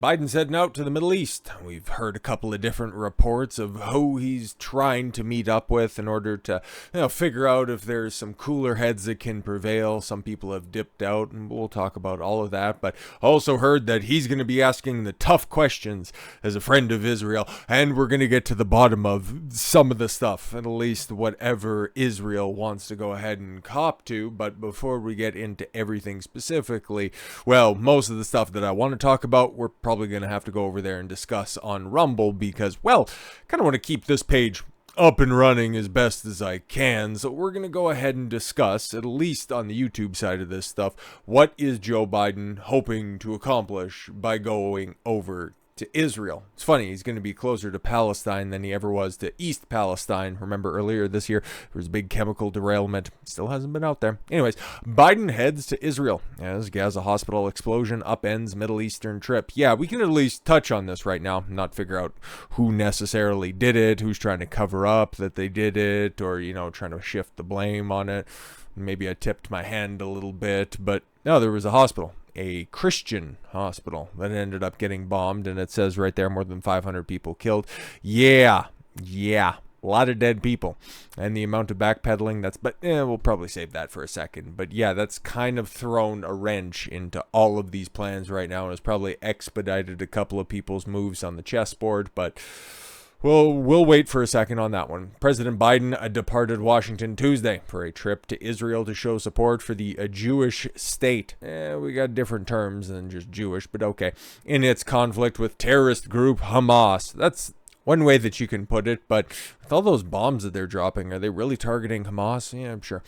Biden's heading out to the Middle East. We've heard a couple of different reports of who he's trying to meet up with in order to, figure out if there's some cooler heads that can prevail. Some people have dipped out, and we'll talk about all of that. But also heard that he's going to be asking the tough questions as a friend of Israel, and we're going to get to the bottom of some of the stuff, at least whatever Israel wants to go ahead and cop to. But before we get into everything specifically, well, most of the stuff that I want to talk about, we're probably going to have to go over there and discuss on Rumble because, well, kind of want to keep this page up and running as best as I can. So we're going to go ahead and discuss, at least on the YouTube side of this stuff, what is Joe Biden hoping to accomplish by going over to Israel. It's funny, he's going to be closer to Palestine than he ever was to East Palestine. Remember earlier this year, there was a big chemical derailment. Still hasn't been out there. Anyways, Biden heads to Israel as Gaza hospital explosion upends Middle Eastern trip. Yeah, we can at least touch on this right now, not figure out who necessarily did it, who's trying to cover up that they did it, or, trying to shift the blame on it. Maybe I tipped my hand a little bit, but no, there was a hospital. A Christian hospital that ended up getting bombed, and it says right there more than 500 people killed. Yeah, a lot of dead people, and the amount of backpedaling we'll probably save that for a second. But yeah, that's kind of thrown a wrench into all of these plans right now, and has probably expedited a couple of people's moves on the chessboard, but we'll wait for a second on that one. President Biden departed Washington Tuesday for a trip to Israel to show support for the Jewish state. We got different terms than just Jewish, but okay. In its conflict with terrorist group Hamas. That's one way that you can put it, but with all those bombs that they're dropping, are they really targeting Hamas? Yeah, I'm sure.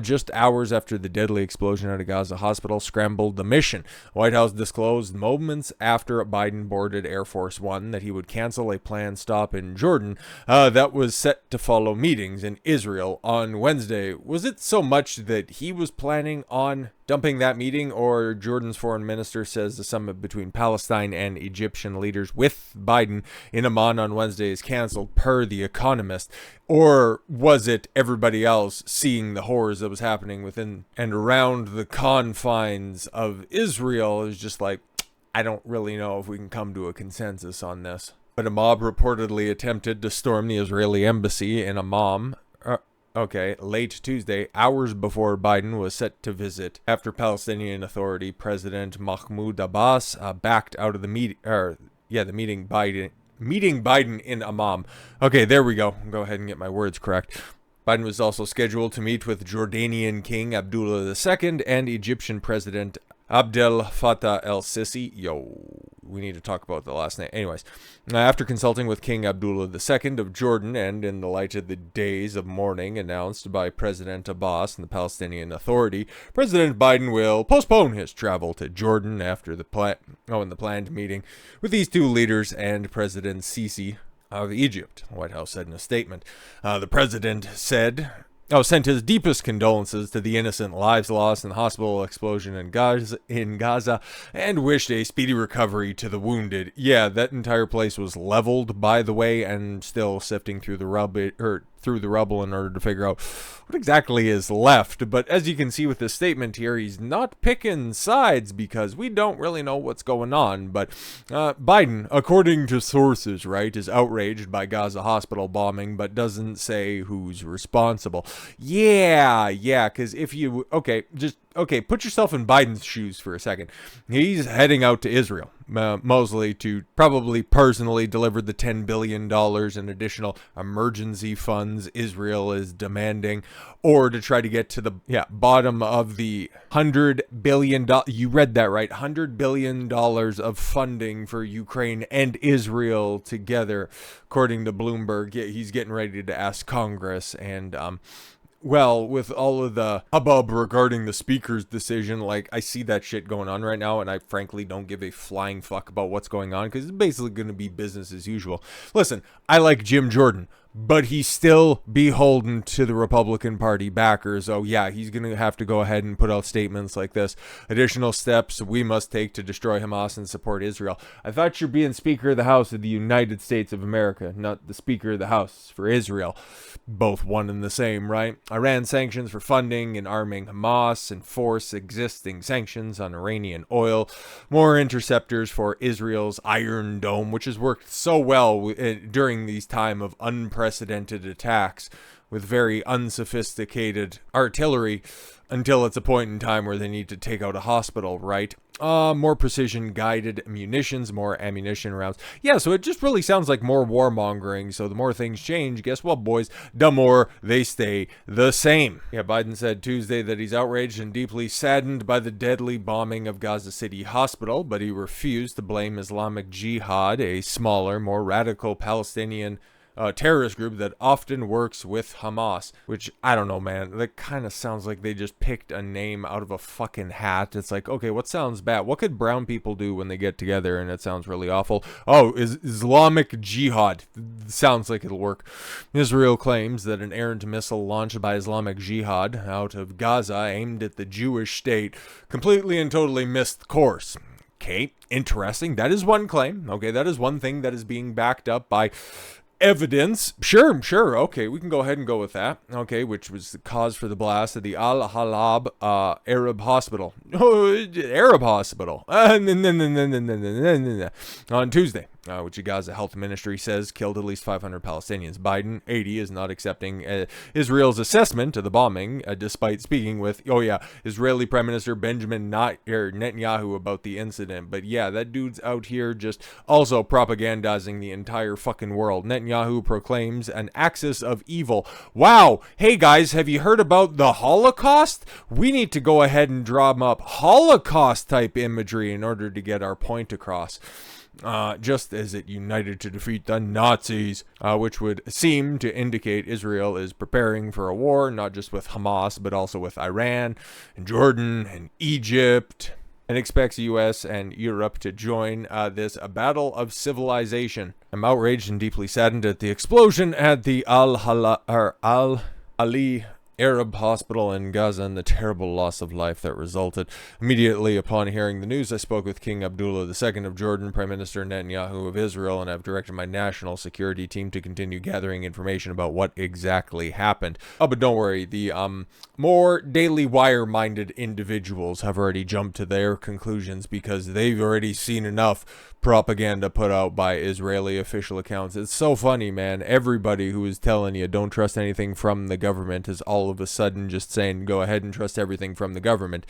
Just hours after the deadly explosion at a Gaza hospital scrambled the mission. White House disclosed moments after Biden boarded Air Force One that he would cancel a planned stop in Jordan that was set to follow meetings in Israel on Wednesday. Was it so much that he was planning on dumping that meeting, or Jordan's foreign minister says the summit between Palestine and Egyptian leaders with Biden in Amman on Wednesday is canceled per The Economist? Or was it everybody else seeing the horrors that was happening within and around the confines of Israel is just like, I don't really know if we can come to a consensus on this. But a mob reportedly attempted to storm the Israeli embassy in Amman late Tuesday, hours before Biden was set to visit, after Palestinian Authority President Mahmoud Abbas backed out of the meeting. Meeting Biden in Amman. Okay, there we go. I'll go ahead and get my words correct. Biden was also scheduled to meet with Jordanian King Abdullah II and Egyptian President Abdel Fattah el-Sisi. We need to talk about the last name. Anyways, after consulting with King Abdullah II of Jordan, and in the light of the days of mourning announced by President Abbas and the Palestinian Authority, President Biden will postpone his travel to Jordan after the planned meeting with these two leaders and President Sisi of Egypt, the White House said in a statement. The president sent his deepest condolences to the innocent lives lost in the hospital explosion in Gaza and wished a speedy recovery to the wounded. Yeah, that entire place was leveled, by the way, and still sifting through the rubble in order to figure out what exactly is left. But as you can see with this statement here, he's not picking sides because we don't really know what's going on. But Biden, according to sources, right, is outraged by Gaza hospital bombing, but doesn't say who's responsible. Yeah, because if you, put yourself in Biden's shoes for a second. He's heading out to Israel, mostly to probably personally deliver the $10 billion in additional emergency funds Israel is demanding, or to try to get to the bottom of the $100 billion, you read that right, $100 billion of funding for Ukraine and Israel together, according to Bloomberg. Yeah, he's getting ready to ask Congress, and with all of the hubbub regarding the speaker's decision, I see that shit going on right now, and I frankly don't give a flying fuck about what's going on, because it's basically going to be business as usual. Listen, I like Jim Jordan, but he's still beholden to the Republican Party backers. Oh yeah, he's going to have to go ahead and put out statements like this. Additional steps we must take to destroy Hamas and support Israel. I thought you're being Speaker of the House of the United States of America, not the Speaker of the House for Israel. Both one and the same, right? Iran sanctions for funding and arming Hamas, enforce existing sanctions on Iranian oil, more interceptors for Israel's Iron Dome, which has worked so well during these time of unprecedented attacks with very unsophisticated artillery until it's a point in time where they need to take out a hospital, right? More precision guided munitions, more ammunition rounds. Yeah, so it just really sounds like more warmongering. So the more things change, guess what, boys? The more they stay the same. Yeah, Biden said Tuesday that he's outraged and deeply saddened by the deadly bombing of Gaza City Hospital, but he refused to blame Islamic Jihad, a smaller, more radical Palestinian terrorist group that often works with Hamas, which I don't know, man. That kind of sounds like they just picked a name out of a fucking hat. It's like, okay, what sounds bad? What could brown people do when they get together and it sounds really awful? Oh, Islamic Jihad. Sounds like it'll work. Israel claims that an errant missile launched by Islamic Jihad out of Gaza aimed at the Jewish state completely and totally missed course. Okay, interesting. That is one claim. Okay, that is one thing that is being backed up by evidence. Sure. Okay, we can go ahead and go with that. Okay, which was the cause for the blast of the Al Ahli Arab Hospital. Arab Hospital. On Tuesday, which the Gaza Health Ministry says killed at least 500 Palestinians. Biden, 80, is not accepting Israel's assessment of the bombing, despite speaking with, Israeli Prime Minister Benjamin Netanyahu about the incident. But yeah, that dude's out here just also propagandizing the entire fucking world. Netanyahu proclaims an axis of evil. Wow. Hey guys, have you heard about the Holocaust? We need to go ahead and drum up Holocaust type imagery in order to get our point across. Just as it united to defeat the Nazis, which would seem to indicate Israel is preparing for a war, not just with Hamas, but also with Iran and Jordan and Egypt, and expects U.S. and Europe to join this battle of civilization. I'm outraged and deeply saddened at the explosion at the Al Ahli Arab Hospital in Gaza and the terrible loss of life that resulted. Immediately upon hearing the news, I spoke with King Abdullah II of Jordan, Prime Minister Netanyahu of Israel, and I've directed my national security team to continue gathering information about what exactly happened. Oh, but don't worry, the more Daily Wire-minded individuals have already jumped to their conclusions because they've already seen enough propaganda put out by Israeli official accounts. It's so funny, man. Everybody who is telling you don't trust anything from the government is all of a sudden just saying go ahead and trust everything from the government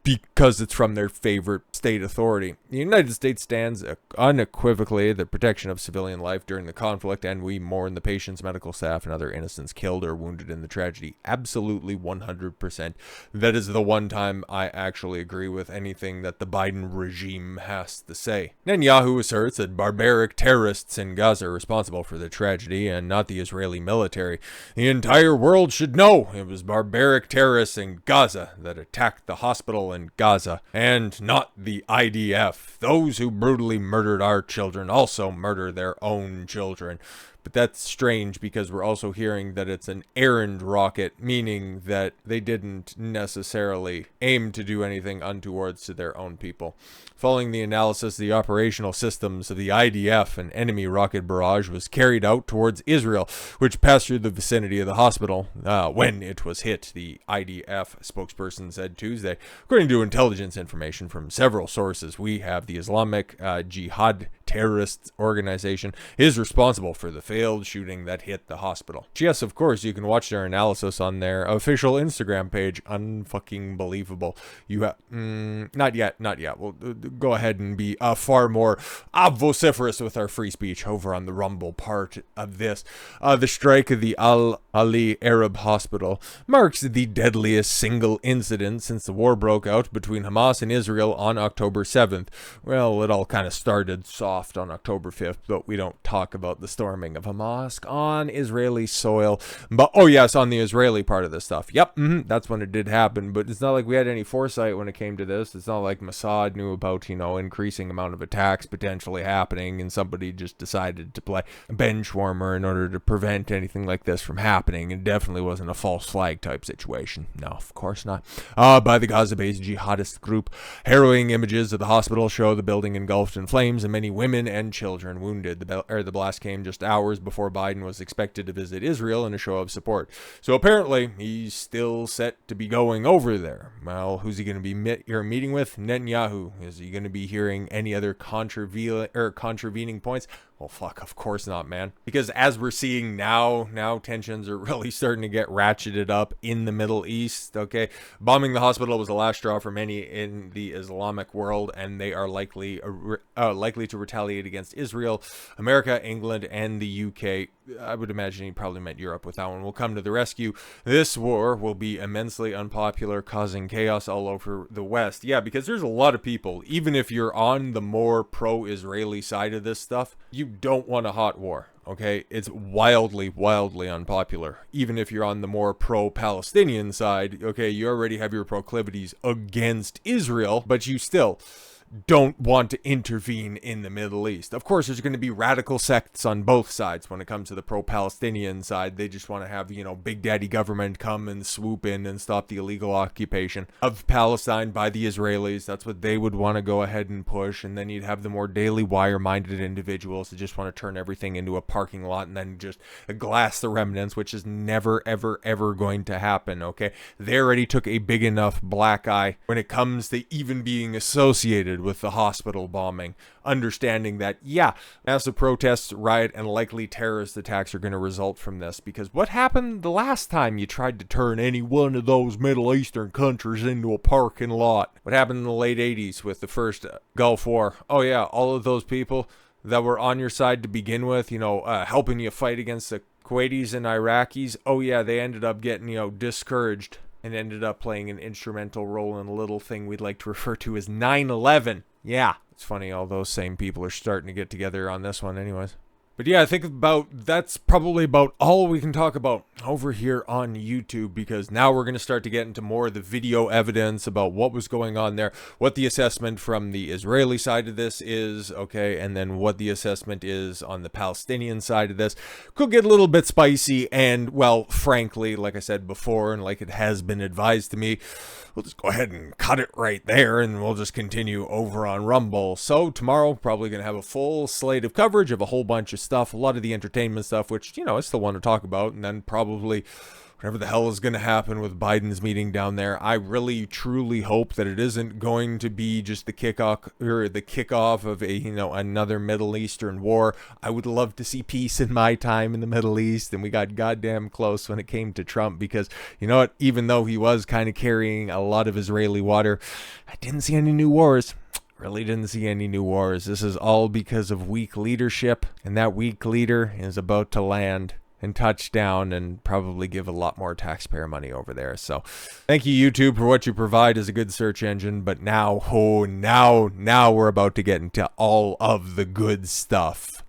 because it's from their favorite state authority. The United States stands unequivocally the protection of civilian life during the conflict, and we mourn the patients, medical staff, and other innocents killed or wounded in the tragedy. Absolutely 100%. That is the one time I actually agree with anything that the Biden regime has to say. Netanyahu asserts that barbaric terrorists in Gaza are responsible for the tragedy and not the Israeli military. The entire world should know it was barbaric terrorists in Gaza that attacked the hospital in Gaza, and not the IDF. Those who brutally murdered our children also murder their own children. But that's strange because we're also hearing that it's an errand rocket, meaning that they didn't necessarily aim to do anything untowards to their own people. Following the analysis, the operational systems of the IDF, an enemy rocket barrage, was carried out towards Israel, which passed through the vicinity of the hospital when it was hit, the IDF spokesperson said Tuesday. According to intelligence information from several sources, we have the Islamic Jihad terrorist organization is responsible for the failed shooting that hit the hospital. Yes, of course, you can watch their analysis on their official Instagram page. Unfucking believable. You have not yet. We'll go ahead and be far more vociferous with our free speech over on the Rumble part of this. The strike of the Al Ahli Arab Hospital marks the deadliest single incident since the war broke out between Hamas and Israel on October 7th. Well, it all kind of started soft soft on October 5th, but we don't talk about the storming of a mosque on Israeli soil. But, oh yes, on the Israeli part of this stuff. Yep, that's when it did happen, but it's not like we had any foresight when it came to this. It's not like Mossad knew about, increasing amount of attacks potentially happening, and somebody just decided to play bench warmer in order to prevent anything like this from happening. It definitely wasn't a false flag type situation. No, of course not. By the Gaza-based jihadist group. Harrowing images of the hospital show the building engulfed in flames and many women and children wounded. The blast came just hours before Biden was expected to visit Israel in a show of support. So apparently, he's still set to be going over there. Well, who's he going to be meeting with? Netanyahu. Is he going to be hearing any other contravening points? Well, fuck, of course not, man. Because as we're seeing now tensions are really starting to get ratcheted up in the Middle East, okay? Bombing the hospital was the last straw for many in the Islamic world, and they are likely to retaliate against Israel, America, England, and the UK. I would imagine he probably meant Europe with that one. Will come to the rescue. This war will be immensely unpopular, causing chaos all over the West. Yeah, because there's a lot of people, even if you're on the more pro-Israeli side of this stuff, you don't want a hot war. Okay, it's wildly unpopular. Even if you're on the more pro-Palestinian side, okay, you already have your proclivities against Israel, but you still don't want to intervene in the Middle East. Of course, there's going to be radical sects on both sides when it comes to the pro-Palestinian side. They just want to have, Big Daddy government come and swoop in and stop the illegal occupation of Palestine by the Israelis. That's what they would want to go ahead and push. And then you'd have the more Daily Wire-minded individuals that just want to turn everything into a parking lot and then just glass the remnants, which is never, ever going to happen, okay? They already took a big enough black eye when it comes to even being associated with the hospital bombing, understanding that, yeah, massive protests, riot, and likely terrorist attacks are going to result from this. Because what happened the last time you tried to turn any one of those Middle Eastern countries into a parking lot? What happened in the late 80s with the first Gulf War? Oh yeah, all of those people that were on your side to begin with, helping you fight against the Kuwaitis and Iraqis, oh yeah, they ended up getting, discouraged and ended up playing an instrumental role in a little thing we'd like to refer to as 9/11. Yeah, it's funny, all those same people are starting to get together on this one anyways. But yeah, I think that's probably about all we can talk about over here on YouTube, because now we're going to start to get into more of the video evidence about what was going on there, what the assessment from the Israeli side of this is, okay, and then what the assessment is on the Palestinian side of this. Could get a little bit spicy, and, well, frankly, like I said before, and like it has been advised to me, we'll just go ahead and cut it right there, and we'll just continue over on Rumble. So tomorrow, probably going to have a full slate of coverage of a whole bunch of stuff, a lot of the entertainment stuff, which, I still want to talk about, and then probably whatever the hell is going to happen with Biden's meeting down there. I really, truly hope that it isn't going to be just the kickoff of another Middle Eastern war. I would love to see peace in my time in the Middle East, and we got goddamn close when it came to Trump, because you know what? Even though he was kind of carrying a lot of Israeli water, I didn't see any new wars. Really didn't see any new wars. This is all because of weak leadership, and that weak leader is about to land and touch down and probably give a lot more taxpayer money over there. So thank you, YouTube, for what you provide as a good search engine. But now we're about to get into all of the good stuff.